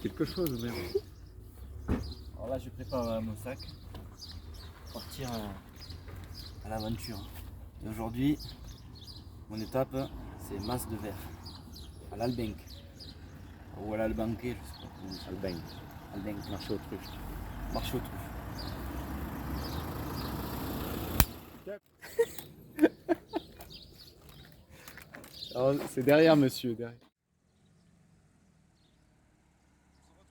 quelque chose même. Alors là, je prépare mon sac pour partir à l'aventure. Et aujourd'hui, mon étape, c'est Mas de Verre, à l'Albenque. Ou à l'Albanque, je sais pas comment on dit. Albenque, Albenque, marché aux truffes. marché aux truffes. Alors, c'est derrière monsieur, derrière.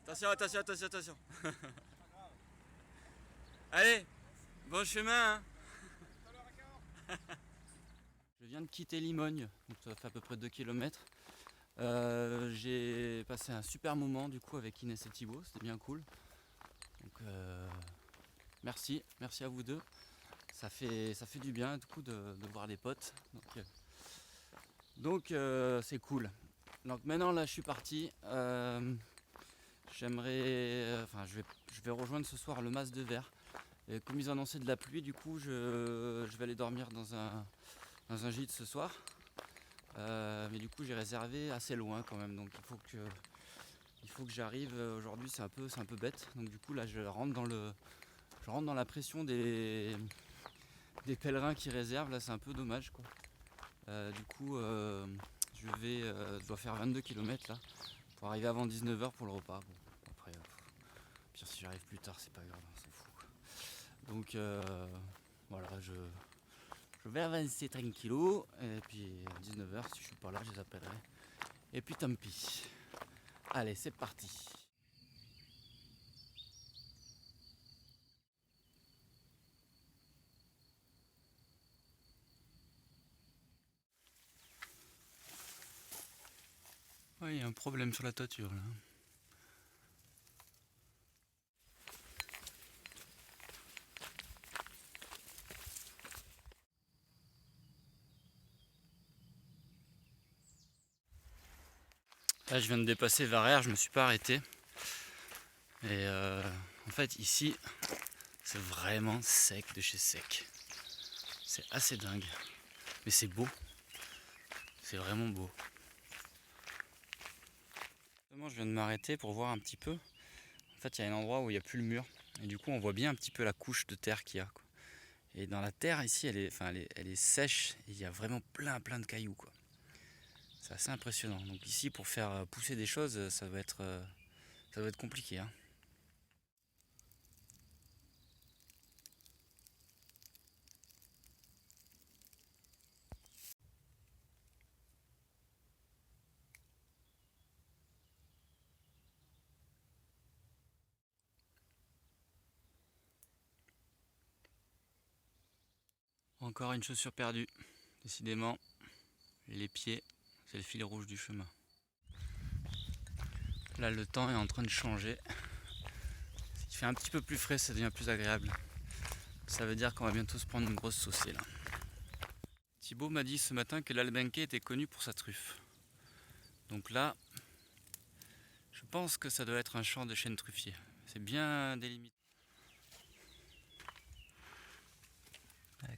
Attention, attention, attention, attention. Allez, bon chemin. Je viens de quitter Limogne, donc ça fait à peu près 2 km. J'ai passé un super moment du coup avec Inès et Thibaut, c'était bien cool. Donc merci à vous deux. Ça fait du bien du coup de voir des potes. Donc c'est cool. Donc maintenant là je suis parti. Je vais rejoindre ce soir le Mas de Verre. Et comme ils ont annoncé de la pluie, du coup je vais aller dormir dans un gîte ce soir. Mais du coup j'ai réservé assez loin quand même, donc il faut que j'arrive aujourd'hui, c'est un peu bête. Donc du coup là je rentre dans la pression des pèlerins qui réservent, là c'est un peu dommage quoi. Je dois faire 22 km là pour arriver avant 19h pour le repas. Bon, après, pire si j'arrive plus tard c'est pas grave, on s'en fout quoi. Donc voilà, je vais avancer tranquillou et puis à 19h si je suis pas là je les appellerai. Et puis tant pis. Allez c'est parti. Ouais, il y a un problème sur la toiture là. Là je viens de dépasser Varère, je me suis pas arrêté. Et en fait ici c'est vraiment sec de chez sec. C'est assez dingue. Mais c'est beau. C'est vraiment beau. Je viens de m'arrêter pour voir un petit peu. En fait il y a un endroit où il n'y a plus le mur. Et du coup on voit bien un petit peu la couche de terre qu'il y a quoi. Et dans la terre ici elle est sèche et il y a vraiment plein de cailloux quoi. C'est assez impressionnant. Donc ici pour faire pousser des choses ça va être compliqué hein. Encore une chaussure perdue. Décidément, les pieds, c'est le fil rouge du chemin. Là, le temps est en train de changer. Il fait un petit peu plus frais, ça devient plus agréable. Ça veut dire qu'on va bientôt se prendre une grosse saucée là. Thibaut m'a dit ce matin que l'Albenque était connu pour sa truffe. Donc là, je pense que ça doit être un champ de chêne truffier. C'est bien délimité.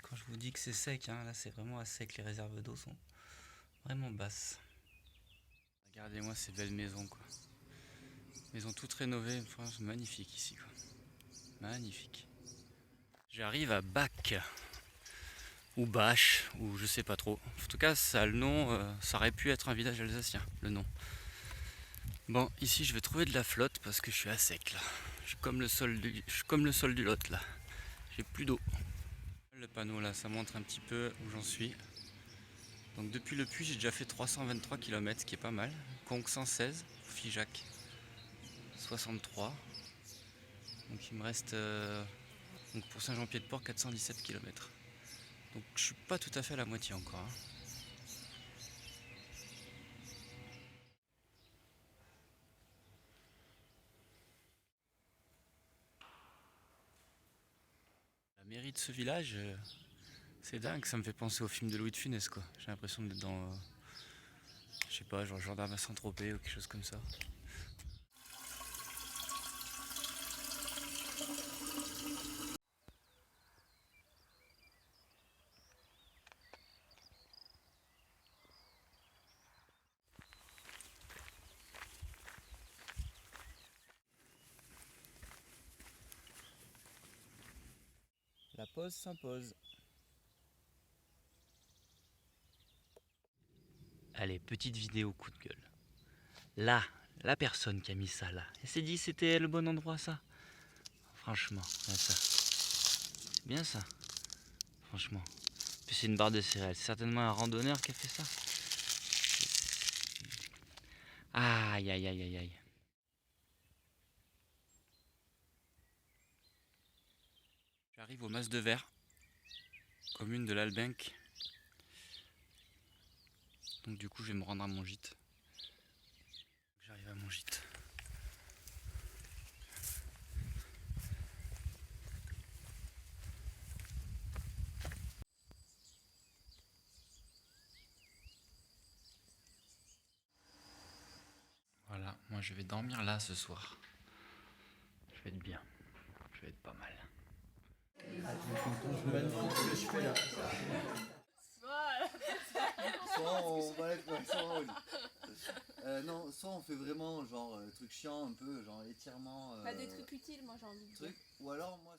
Quand je vous dis que c'est sec, hein, là c'est vraiment à sec, les réserves d'eau sont vraiment basses. Regardez-moi ces belles maisons quoi. Maisons toutes rénovées, c'est magnifique ici quoi. Magnifique. J'arrive à Bac ou Bâche ou je sais pas trop. En tout cas ça a le nom, ça aurait pu être un village alsacien le nom. Bon ici je vais trouver de la flotte parce que je suis à sec là. Je suis comme le sol du Lot là. J'ai plus d'eau. Le panneau là ça montre un petit peu où j'en suis. Donc depuis le puits j'ai déjà fait 323 km, ce qui est pas mal. Conques 116, Figeac 63. Donc il me reste donc pour Saint-Jean-Pied-de-Port 417 km. Donc je suis pas tout à fait à la moitié encore hein. La mairie de ce village, c'est dingue, ça me fait penser au film de Louis de Funès quoi. J'ai l'impression d'être dans, je sais pas, genre Gendarme à Saint-Tropez ou quelque chose comme ça. La pause s'impose. Allez, petite vidéo coup de gueule. Là, la personne qui a mis ça là, elle s'est dit c'était le bon endroit ça. Franchement, regarde ça. C'est bien ça. Franchement. Puis c'est une barre de céréales. C'est certainement un randonneur qui a fait ça. Aïe aïe aïe aïe aïe. J'arrive au Mas de Verre, commune de l'Albenque. Donc du coup je vais me rendre à mon gîte. J'arrive à mon gîte. Voilà, moi je vais dormir là ce soir. Je vais être bien. Je vais être pas mal. Soit on va être non, soit on fait vraiment genre truc chiant un peu, genre étirement. Pas des trucs utiles, moi j'ai envie de dire. Ou alors moi.